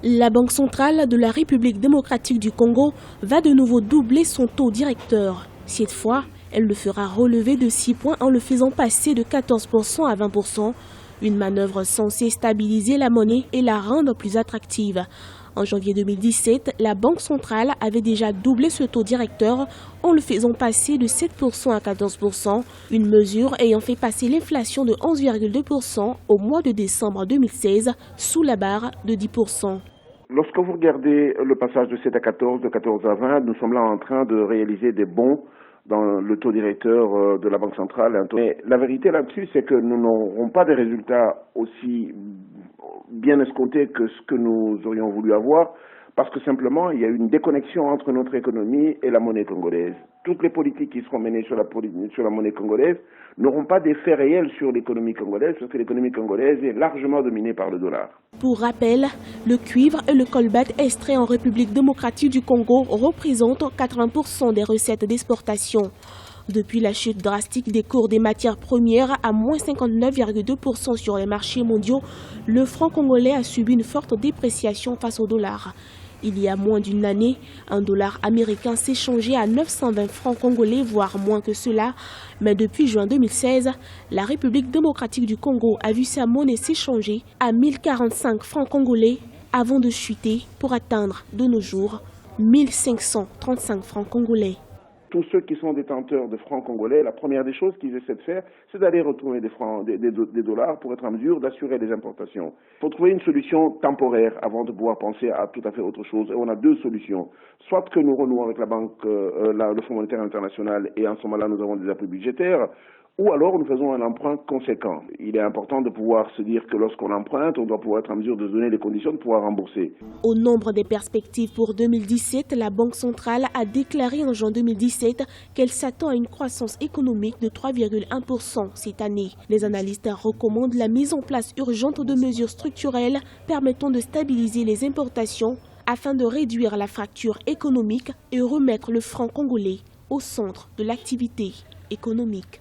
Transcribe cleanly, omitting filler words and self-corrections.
La Banque centrale de la République démocratique du Congo va de nouveau doubler son taux directeur. Cette fois, elle le fera relever de 6 points en le faisant passer de 14% à 20%. Une manœuvre censée stabiliser la monnaie et la rendre plus attractive. En janvier 2017, la Banque centrale avait déjà doublé ce taux directeur en le faisant passer de 7% à 14%, une mesure ayant fait passer l'inflation de 11,2% au mois de décembre 2016 sous la barre de 10%. Lorsque vous regardez le passage de 7 à 14, de 14 à 20, nous sommes là en train de réaliser des bons dans le taux directeur de la Banque centrale. Mais la vérité là-dessus, c'est que nous n'aurons pas des résultats aussi bien escomptés que ce que nous aurions voulu avoir, parce que simplement, il y a une déconnexion entre notre économie et la monnaie congolaise. Toutes les politiques qui seront menées sur la monnaie congolaise n'auront pas d'effet réel sur l'économie congolaise, parce que l'économie congolaise est largement dominée par le dollar. Pour rappel, le cuivre et le colbert extraits en République démocratique du Congo représentent 80% des recettes d'exportation. Depuis la chute drastique des cours des matières premières à moins 59,2% sur les marchés mondiaux, le franc congolais a subi une forte dépréciation face au dollar. Il y a moins d'une année, un dollar américain s'échangeait à 920 francs congolais, voire moins que cela. Mais depuis juin 2016, la République démocratique du Congo a vu sa monnaie s'échanger à 1045 francs congolais avant de chuter pour atteindre de nos jours 1535 francs congolais. Tous ceux qui sont détenteurs de francs congolais, la première des choses qu'ils essaient de faire, c'est d'aller retrouver des dollars pour être en mesure d'assurer les importations. Il faut trouver une solution temporaire avant de pouvoir penser à tout à fait autre chose. Et on a deux solutions. Soit que nous renouons avec la Banque, le Fonds monétaire international, et en ce moment-là, nous avons des appuis budgétaires, ou alors nous faisons un emprunt conséquent. Il est important de pouvoir se dire que lorsqu'on emprunte, on doit pouvoir être en mesure de donner les conditions de pouvoir rembourser. Au nombre des perspectives pour 2017, la Banque centrale a déclaré en juin 2017 qu'elle s'attend à une croissance économique de 3,1% cette année. Les analystes recommandent la mise en place urgente de mesures structurelles permettant de stabiliser les importations afin de réduire la fracture économique et remettre le franc congolais au centre de l'activité économique.